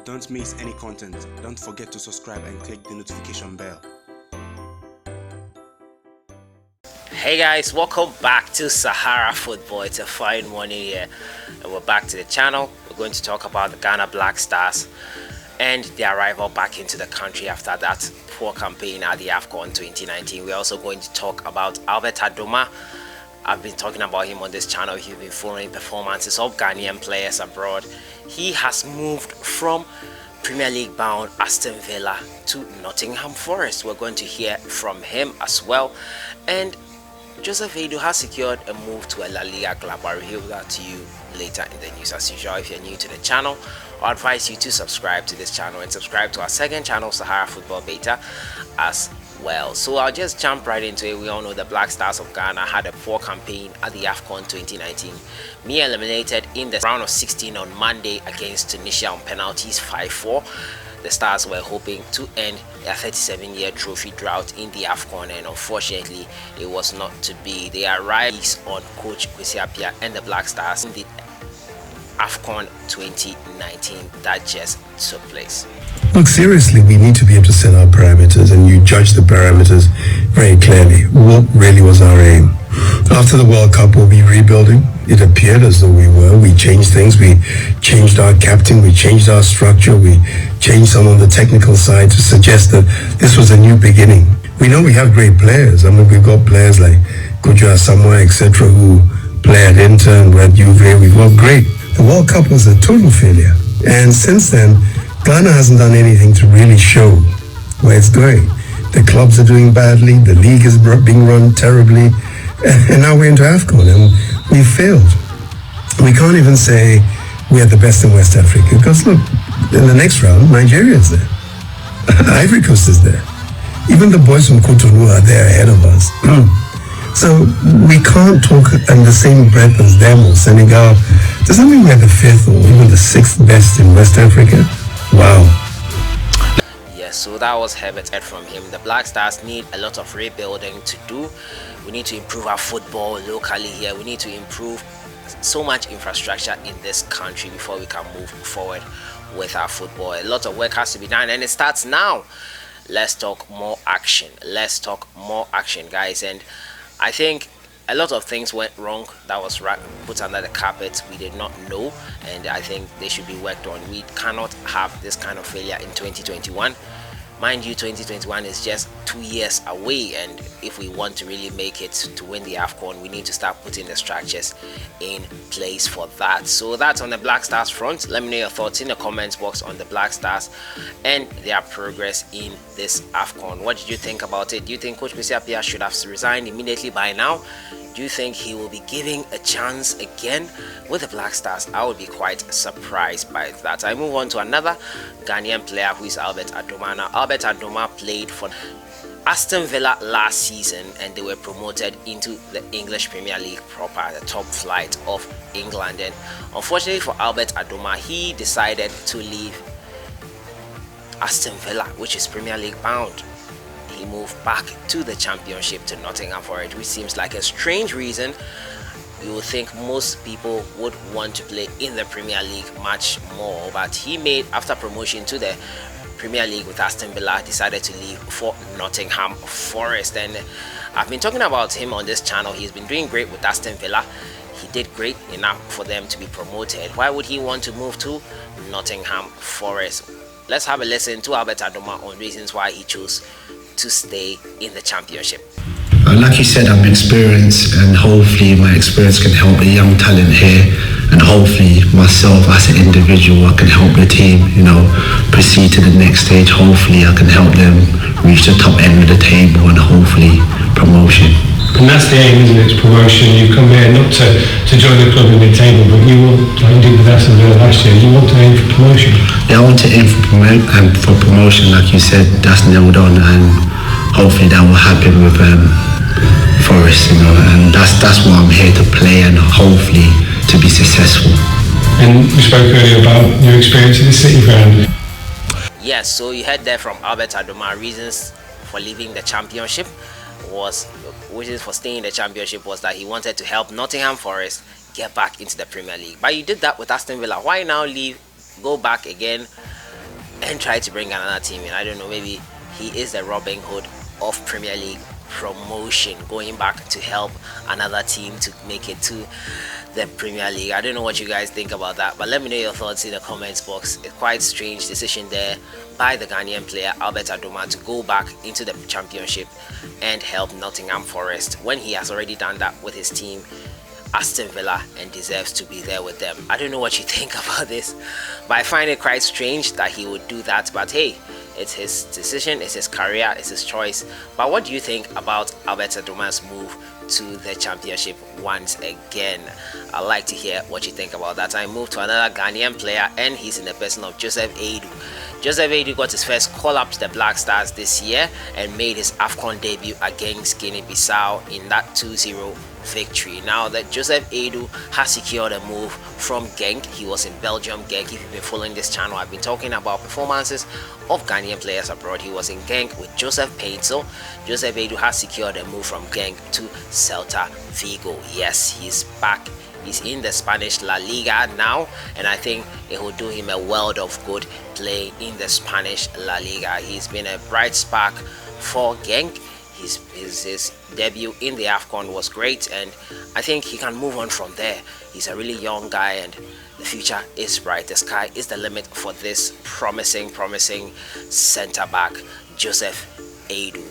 Don't miss any content. Don't forget to subscribe and click the notification bell. Hey guys, welcome back to Sahara Football. It's a fine morning here and we're back to the channel. We're going to talk about the Ghana Black Stars and their arrival back into the country after that poor campaign at the Afcon 2019. We're also going to talk about ADOMAH. I've been talking about him on this channel. He's been following performances of Ghanaian players abroad. He has moved from Premier League bound Aston Villa to Nottingham Forest. We're going to hear from him as well. And Joseph Aidoo has secured a move to a La Liga club. I'll reveal that to you later in the news. As usual, if you're new to the channel, I advise you to subscribe to this channel and subscribe to our second channel, Sahara Football Beta, as well. So I'll just jump right into it. We all know the Black Stars of Ghana had a poor campaign at the Afcon 2019. Me eliminated in the round of 16 on Monday against Tunisia on penalties 5-4. The Stars were hoping to end their 37-year trophy drought in the Afcon, and unfortunately it was not to be. They arrived on coach Kwesi Appiah and the Black Stars in the Afcon 2019 that just took place. Look, seriously, we need to be able to set our parameters, and you judge the parameters very clearly. What really was our aim? After the World Cup, we'll be rebuilding. It appeared as though we were. We changed things. We changed our captain. We changed our structure. We changed some on the technical side to suggest that this was a new beginning. We know we have great players. I mean, we've got players like Kuja Samoa, etc., who play at Inter and at Juve. We've got great. The World Cup was a total failure. And since then, Ghana hasn't done anything to really show where it's going. The clubs are doing badly. The league is being run terribly. And now we're into Afcon and we failed. We can't even say we are the best in West Africa because look, in the next round, Nigeria is there. Ivory Coast is there. Even the boys from Cotonou are there ahead of us. So we can't talk in the same breath as them or Senegal. Does that mean we're the 5th or even the 6th best in West Africa? Wow. Yes, so that was Herbert from him. The Black Stars need a lot of rebuilding to do. We need to improve our football locally here. We need to improve so much infrastructure in this country before we can move forward with our football. A lot of work has to be done and it starts now. Let's talk more action. Let's talk more action, guys. And I think a lot of things went wrong that was put under the carpet. We did not know, and I think they should be worked on. We cannot have this kind of failure in 2021. Mind you, 2021 is just 2 years away, and if we want to really make it to win the Afcon, we need to start putting the structures in place for that. So that's on the Black Stars front. Let me know your thoughts in the comments box on the Black Stars and their progress in this Afcon. What did you think about it? Do you think Coach Kwesi Appiah should have resigned immediately by now? Do you think he will be giving a chance again with the Black Stars? I would be quite surprised by that. I move on to another Ghanaian player who is ADOMAH. Now, ADOMAH played for Aston Villa last season and they were promoted into the English Premier League proper, the top flight of England. And unfortunately for ADOMAH, he decided to leave Aston Villa, which is Premier League bound. He moved back to the Championship to Nottingham Forest, which seems like a strange reason. You would think most people would want to play in the Premier League much more, but he made, after promotion to the Premier League with Aston Villa, decided to leave for Nottingham Forest. And I've been talking about him on this channel. He's been doing great with Aston Villa. He did great enough for them to be promoted. Why would he want to move to Nottingham Forest? Let's have a listen to ADOMAH on reasons why he chose to stay in the Championship. Like you said, I'm experienced, and hopefully my experience can help a young talent here, and hopefully myself as an individual, I can help the team, proceed to the next stage. Hopefully I can help them reach the top end of the table and hopefully promotion. And that's the aim, isn't it? It's promotion. You come here not to join the club in mid-table, but you want, like you did with Aston Villa last year, you want to aim for promotion. Yeah, I want to aim for promotion, like you said. That's nailed on, and hopefully that will happen with Forest, and that's why I'm here to play and hopefully to be successful. And we spoke earlier about your experience in the City ground. Yes, so you heard there from ADOMAH. Reasons for leaving the Championship was, reasons for staying in the Championship was that he wanted to help Nottingham Forest get back into the Premier League. But you did that with Aston Villa. Why now leave, go back again and try to bring another team in. I don't know, maybe he is the Robin Hood of Premier League promotion, going back to help another team to make it to the Premier League. I don't know what you guys think about that, but let me know your thoughts in the comments box. It's quite strange decision there by the Ghanaian player Albert Aidoo to go back into the championship and help Nottingham Forest when he has already done that with his team Aston Villa and deserves to be there with them. I don't know what you think about this, but I find it quite strange that he would do that. But hey, it's his decision, it's his career, it's his choice. But what do you think about Albert Aidoo's move to the championship once again? I'd like to hear what you think about that. I move to another Ghanaian player, and he's in the person of Joseph Aidoo. Joseph Aidoo got his first call-up to the Black Stars this year and made his Afcon debut against Guinea-Bissau in that 2-0 victory. Now that Joseph Aidoo has secured a move from Genk, he was in Belgium. Genk, if you've been following this channel, I've been talking about performances of Ghanaian players abroad. He was in Genk with Joseph Paintsel. Joseph Aidoo has secured a move from Genk to Celta Vigo. Yes, he's back. He's in the Spanish La Liga now, and I think it will do him a world of good playing in the Spanish La Liga. He's been a bright spark for Genk. His debut in the Afcon was great, and I think he can move on from there. He's a really young guy, and the future is bright. The sky is the limit for this promising centre back, Joseph Aidoo.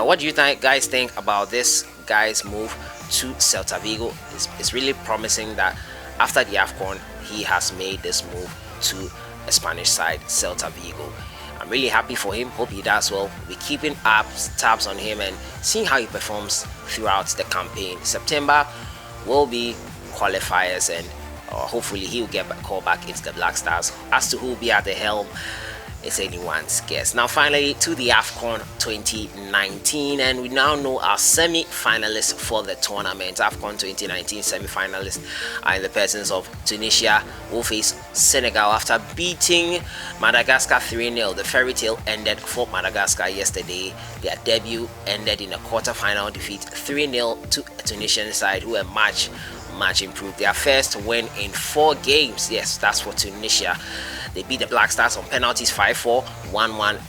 What do you guys think about this guy's move to Celta Vigo? It's really promising that after the Afcon, he has made this move to a Spanish side, Celta Vigo. I'm really happy for him. Hope he does well. We'll be keeping tabs on him and seeing how he performs throughout the campaign. September will be qualifiers, and hopefully he'll get called back into the Black Stars. As to who will be at the helm, it's anyone's guess. Now finally to the Afcon 2019, and we now know our semi-finalists for the tournament. Afcon 2019 semi-finalists are in the persons of Tunisia, who face Senegal after beating Madagascar 3-0. The fairy tale ended for Madagascar yesterday. Their debut ended in a quarter-final defeat 3-0 to a Tunisian side who are much improved. Their first win in 4 games. Yes, that's for Tunisia. They beat the Black Stars on penalties 5-4, 1-1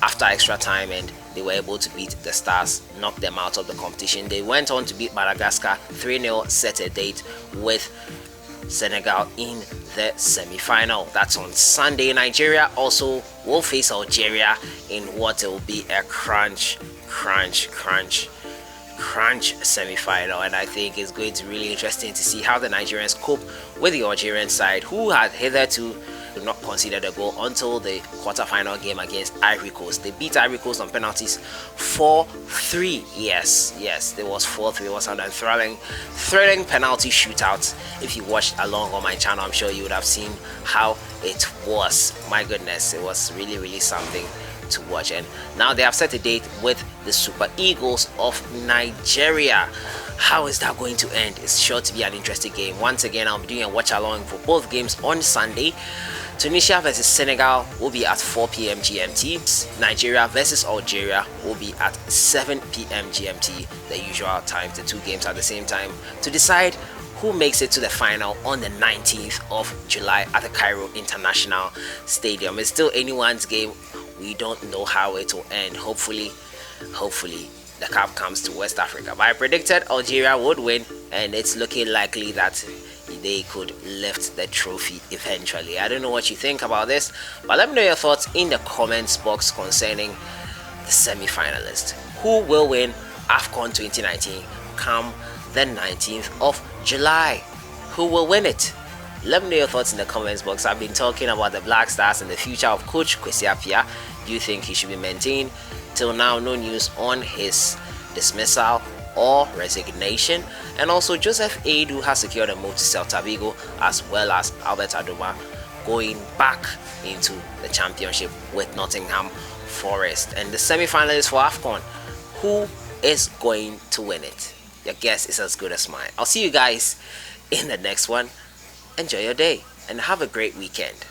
after extra time, and they were able to beat the Stars, knock them out of the competition. They went on to beat Madagascar 3-0, set a date with Senegal in the semi-final. That's on Sunday. Nigeria also will face Algeria in what will be a crunch semi-final, and I think it's going to be really interesting to see how the Nigerians cope with the Algerian side, who had hitherto not considered a goal until the quarter-final game against Ivory Coast. They beat Ivory Coast on penalties 4-3. Yes, there was 4-3. It was a thrilling penalty shootout. If you watched along on my channel, I'm sure you would have seen how it was. My goodness, it was really something to watch. And now they have set a date with the Super Eagles of Nigeria. How is that going to end? It's sure to be an interesting game. Once again, I'll be doing a watch along for both games on Sunday. Tunisia versus Senegal will be at 4 p.m. GMT. Nigeria versus Algeria will be at 7 p.m. GMT, the usual time. The 2 games at the same time to decide who makes it to the final on the 19th of July at the Cairo International Stadium. It's still anyone's game. We don't know how it will end. Hopefully the cup comes to West Africa. But I predicted Algeria would win, and it's looking likely that they could lift the trophy eventually. I don't know what you think about this, but let me know your thoughts in the comments box concerning the semi-finalists. Who will win Afcon 2019 come the 19th of July? Who will win it? Let me know your thoughts in the comments box. I've been talking about the Black Stars and the future of Coach Kwesi Appiah. Do you think he should be maintained? Till now, no news on his dismissal or resignation. And also, Joseph Aidoo has secured a move to Celta Vigo, as well as Albert Aidoo going back into the championship with Nottingham Forest. And the semi-finalists for Afcon, who is going to win it? Your guess is as good as mine. I'll see you guys in the next one. Enjoy your day and have a great weekend.